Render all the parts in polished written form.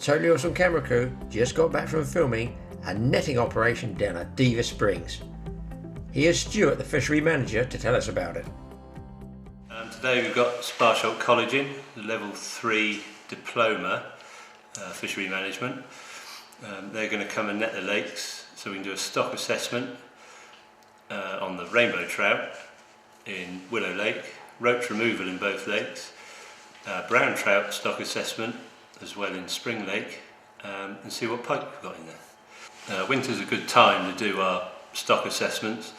Tony Wilson camera crew just got back from filming a netting operation down at Diva Springs. Here's Stuart, the fishery manager, to tell us about it. Today we've got Sparsholt College in, the level 3 diploma, fishery management. They're going to come and net the lakes so we can do a stock assessment on the rainbow trout in Willow Lake, roach removal in both lakes, brown trout stock assessment as well in Spring Lake, and see what pike we've got in there. Winter's a good time to do our stock assessments.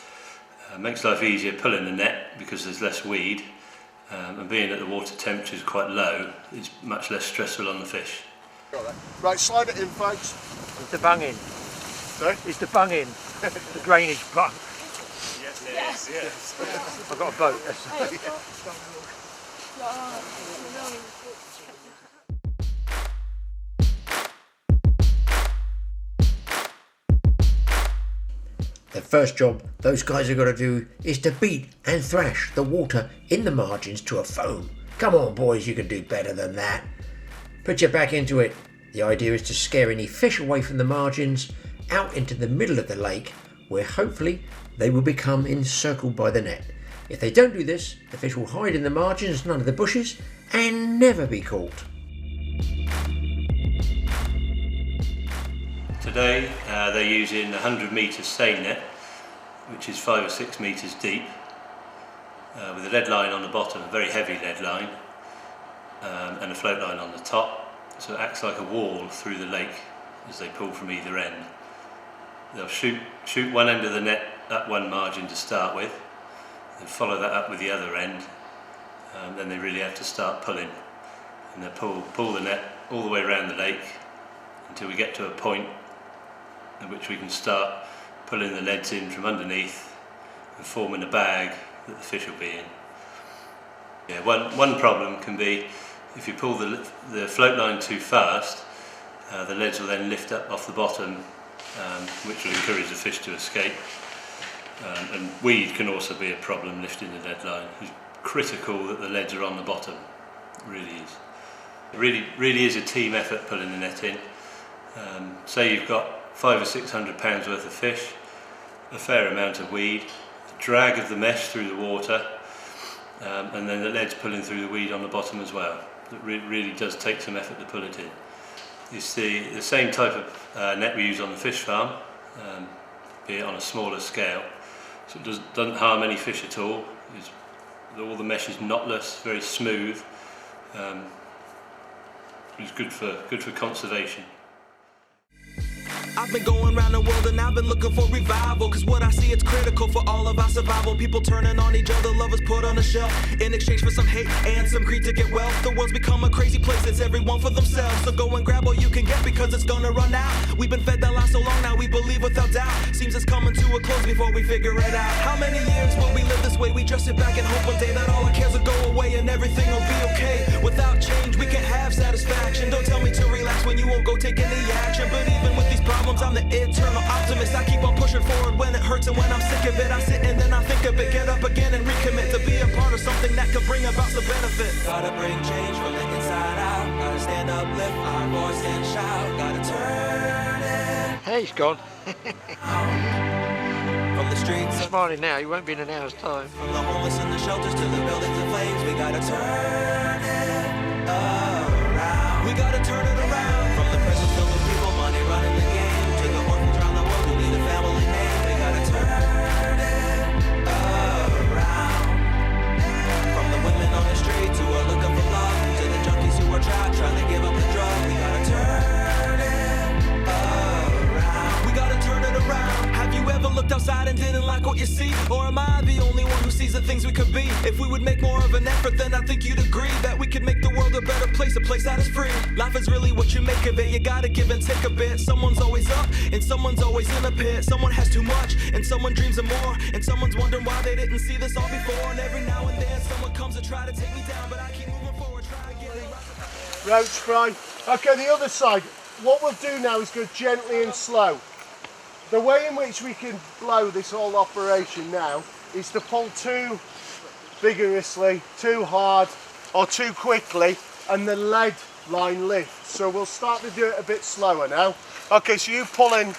Makes life easier pulling the net because there's less weed, and being that the water temperature is quite low, it's much less stressful on the fish. Right, slide it in, folks. It's the bung in. Sorry? It's the bung in. The drainage bung. Yes. I've got a boat. The first job those guys have got to do is to beat and thrash the water in the margins to a foam. Come on boys, you can do better than that. Put your back into it. The idea is to scare any fish away from the margins out into the middle of the lake, where hopefully they will become encircled by the net. If they don't do this, the fish will hide in the margins under the bushes and never be caught. Today they're using a 100 metre seine net, which is 5 or 6 metres deep, with a lead line on the bottom, a very heavy lead line, and a float line on the top, so it acts like a wall through the lake as they pull from either end. They'll shoot one end of the net up one margin to start with, and follow that up with the other end, then they really have to start pulling, and they'll pull the net all the way around the lake until we get to a point at which we can start pulling the leads in from underneath and forming a bag that the fish will be in. Yeah, one problem can be if you pull the float line too fast, the leads will then lift up off the bottom, which will encourage the fish to escape. And weed can also be a problem lifting the lead line. It's critical that the leads are on the bottom. It really is. It really is a team effort pulling the net in. Say you've got 500 or 600 pounds worth of fish, a fair amount of weed, the drag of the mesh through the water, and then the leads pulling through the weed on the bottom as well. It really does take some effort to pull it in. It's the same type of net we use on the fish farm, be it on a smaller scale, so it doesn't harm any fish at all. All the mesh is knotless, very smooth. It's good for conservation. I've been going around the world and I've been looking for revival, cause what I see it's critical for all of our survival. People turning on each other, lovers put on a shelf in exchange for some hate and some greed to get wealth. The world's become a crazy place, it's everyone for themselves. So go and grab all you can get because it's gonna run out. We've been fed that lie so long now we believe without doubt. Seems it's coming to a close before we figure it out. How many years will we live this way? We just sit back and hope one day that all our cares will go away and everything will be okay. Without change we can't have satisfaction. Don't tell me to relax when you won't go take any action. But even with these problems I'm the eternal optimist. I keep on pushing forward when it hurts, and when I'm sick of it I sit and then I think of it. Get up again and recommit to be a part of something that could bring about some benefit. Gotta bring change from the inside out. Gotta stand up, lift our voice and shout. Gotta turn it. Hey, he's gone. From the streets, Smiling now, he won't be in an hour's time. from the homeless in the shelters to the buildings in flames. We gotta turn it around. We gotta turn it around. From the present filled with people, money running the game, to the orphans around the world who need a family name. We gotta turn it around. From the women on the streets who are looking for love, to the junkies who are trapped trying to give up the drug. We gotta turn it around. We gotta turn it around. Have you ever looked outside and didn't like what you see? Or am I the only one who sees the things we could be? If we would make more of an effort, then I think you'd agree that we could make the world a better place, a place that is free. Life is really what you make of it. You gotta give and take a bit. Someone's always up and someone's always in a pit. Someone has too much and someone dreams of more, and someone's wondering why they didn't see this all before. And every now and then someone comes to try to take me down, but I keep moving forward, try to get it right. Roach fry. Okay, the other side. What we'll do now is go gently and slow. The way in which we can blow this whole operation now is to pull too vigorously, too hard, or too quickly, and the lead line lift. So we'll start to do it a bit slower now. Okay, so you pull in.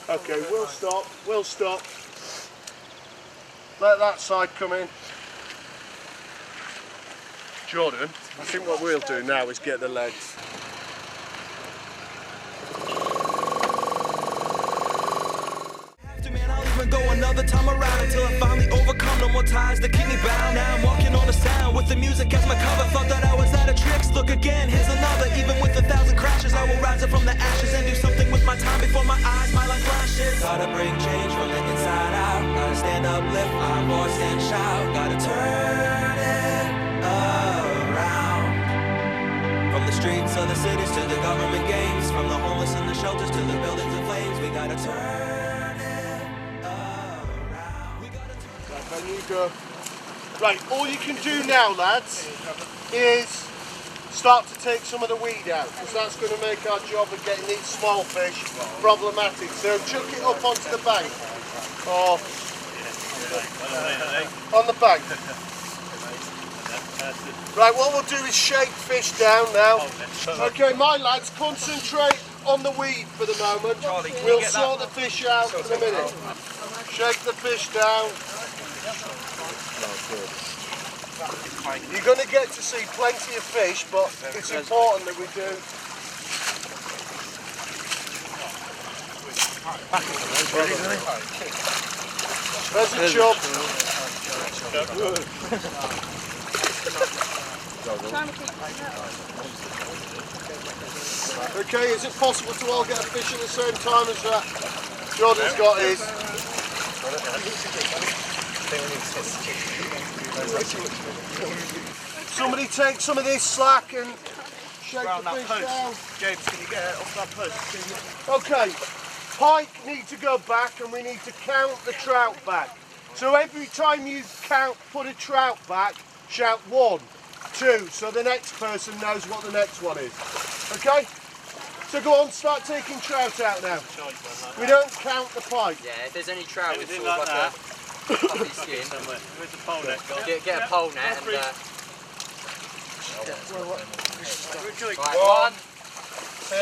Okay, we'll stop. Let that side come in. Jordan, I think what we'll do now is get the legs. Go another time around until I finally overcome. No more ties that keep me bound. Now I'm walking on the sound with the music as my cover. Thought that I was out of tricks. Look again, here's another. Even with 1,000 crashes, I will rise up from the ashes and do something with my time before my eyes, my life flashes. Gotta bring change from the inside out. Gotta stand up, lift our voice and shout. Gotta turn it around. From the streets of the cities to the government games, from the homeless and the shelters to the buildings in flames, we gotta turn. You go. Right, all you can do now, lads, is start to take some of the weed out, because that's going to make our job of getting these small fish problematic. So chuck it up onto the bank, or on the bank. Right, what we'll do is shake fish down now. Okay, my lads, concentrate on the weed for the moment. We'll sort the fish out in a minute. Shake the fish down. You're going to get to see plenty of fish, but it's important that we do. There's a chub. Okay, is it possible to all get a fish at the same time as that? Jordan's got his. Somebody take some of this slack and shake the fish down. James, can you get it off that post? Okay, pike need to go back and we need to count the trout back. So every time you put a trout back, shout 1, 2, so the next person knows what the next one is. Okay? So go on, start taking trout out now. We don't count the pike. Yeah, if there's any trout with sort of like that. a puffy skin, Where's the pole net gone? get a pole net and... Right, Right, 1, 2.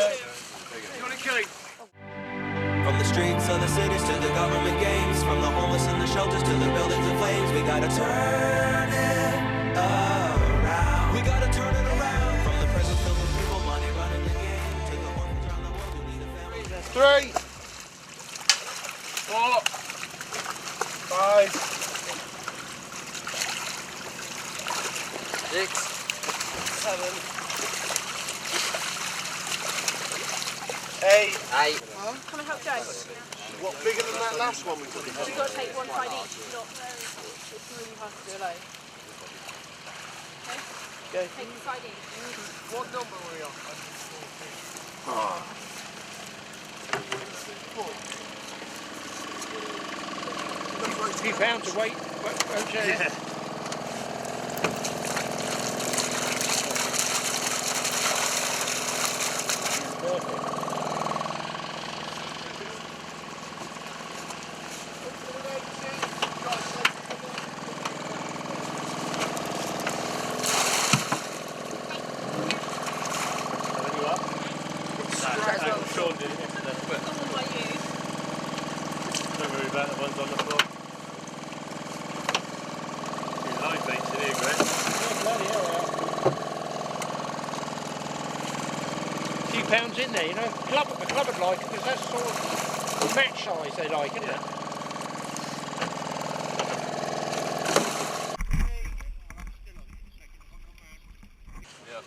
From the streets of the cities to the government games, from the homeless and the shelters to the buildings in flames, we gotta turn it around. We gotta turn it around. From the present filled with people, money running the game, to the orphans around the world who need a family. 3, 4, 5, 6, 7, 8. 8. Come and help James. What, bigger than that last one we took? You've got to take one side each. It's really hard to do alone. Okay? Take one side each. What number were we on? 2 pounds of weight, okay. Don't worry about the ones on the floor. Line baits in here, Greg. A few pounds in there, you know. The club would like it because that's sort of match size they like, isn't it?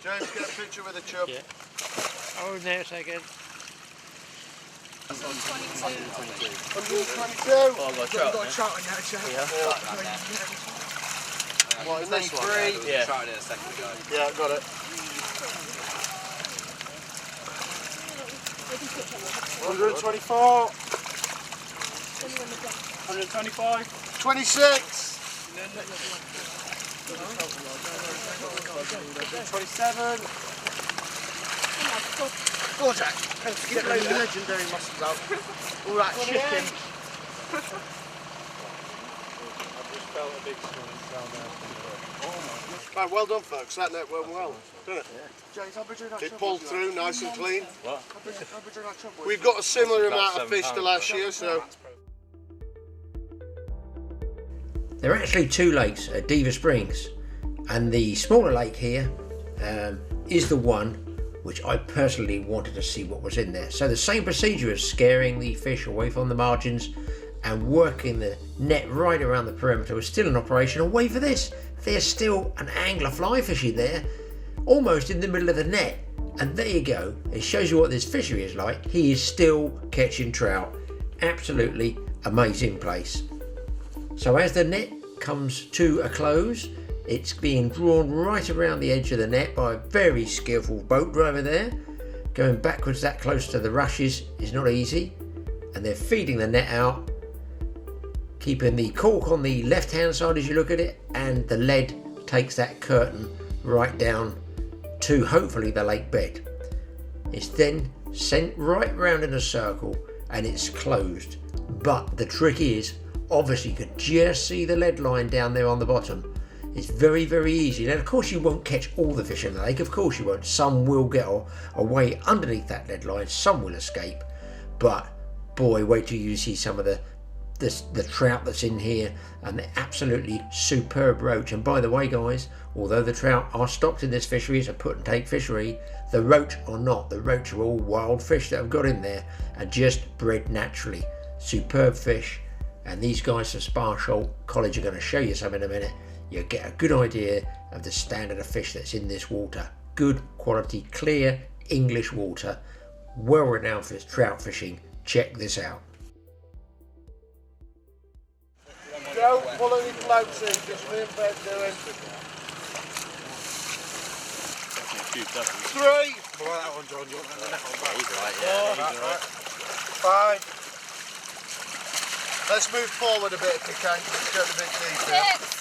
James, get a picture with a chub. Yeah. Oh, there a second. 122. Oh, I've got a trout. What, in this one? 3. Yeah. Tried it a second ago. Yeah, got it. 124. 125. 26. 27. Go on, Jack. Get those legendary mussels out. All that chicken. felt a big swing down there. Right, well done, folks. That net went well, didn't it? It pulled through nice and clean. We've got a similar amount of fish to last year, so. There are actually two lakes at Diva Springs, and the smaller lake here is the one which I personally wanted to see what was in there. So the same procedure as scaring the fish away from the margins and working the net right around the perimeter was still in operation. And wait for this, there's still an angler fly fishing there, almost in the middle of the net. And there you go, it shows you what this fishery is like. He is still catching trout. Absolutely amazing place. So as the net comes to a close, it's being drawn right around the edge of the net by a very skillful boat driver there. Going backwards that close to the rushes is not easy, and they're feeding the net out, keeping the cork on the left hand side as you look at it, and the lead takes that curtain right down to hopefully the lake bed. It's then sent right round in a circle and it's closed. But the trick is, obviously you could just see the lead line down there on the bottom. It's very, very easy. Now, of course, you won't catch all the fish in the lake. Of course you won't. Some will get away underneath that lead line. Some will escape. But, boy, wait till you see some of the trout that's in here. And the absolutely superb roach. And by the way, guys, although the trout are stocked in this fishery, it's a put and take fishery, the roach are not. The roach are all wild fish that have got in there and just bred naturally. Superb fish. And these guys from Sparsholt College are going to show you some in a minute. You'll get a good idea of the standard of fish that's in this water. Good quality, clear English water, well renowned for trout fishing. Check this out. Don't pull any floats in, just me and Ben doing. 3. Well, that one, John, you want that net on back? He's right, yeah. He's right. 5. Let's move forward a bit if we can, because it's going a bit deep here.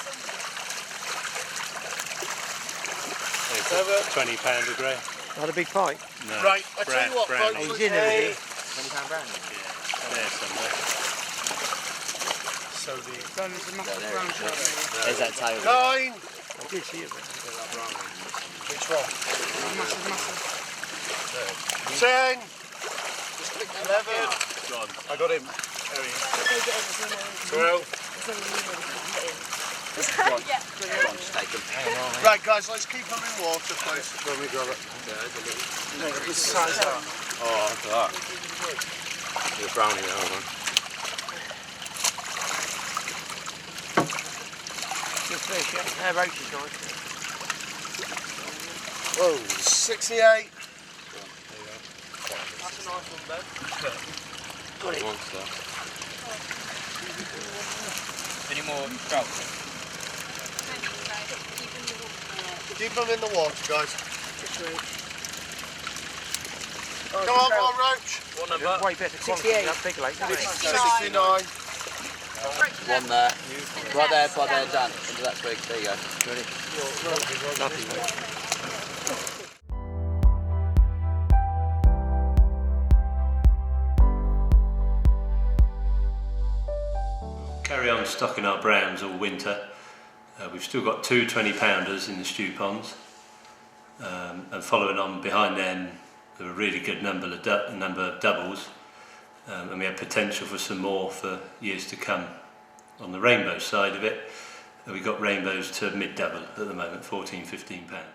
£20 a Graeme. Had a big fight? No. Right, I tell you what, folks. He's in there. £20 brand. Yeah, there somewhere. So the There's that tail. 9. I did see it. Which one? Massive. 10. 11. Gone. I got him. 12. Yeah. Just take him. Right, guys, let's keep them in water, please. Let me grab it. This size up. Oh, look at that. You're browning it over. Good fish, yeah. Their roach is nice. Whoa, 68. That's a nice one, Ben. Got it. Monster. Any more trout? Keep them in the water, guys. Come on, more roach. What number? Way better quality than that big lake, isn't it? 69. One there. Right there, Dan. Into that twig. There you go. Ready? Nothing. Carry on stocking our browns all winter. We've still got 2 20-pounders in the stew ponds, and following on behind them, there are a really good number of doubles, and we have potential for some more for years to come. On the rainbow side of it, we've got rainbows to mid-double at the moment, 14, 15 pounds.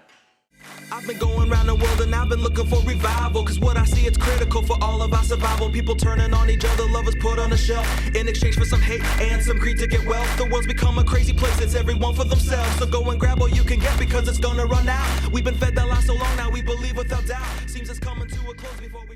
I've been going around the world and I've been looking for revival, cause what I see it's critical for all of our survival. People turning on each other, lovers put on a shelf in exchange for some hate and some greed to get wealth. The world's become a crazy place, it's everyone for themselves. So go and grab all you can get because it's gonna run out. We've been fed that lie so long now we believe without doubt. Seems it's coming to a close before we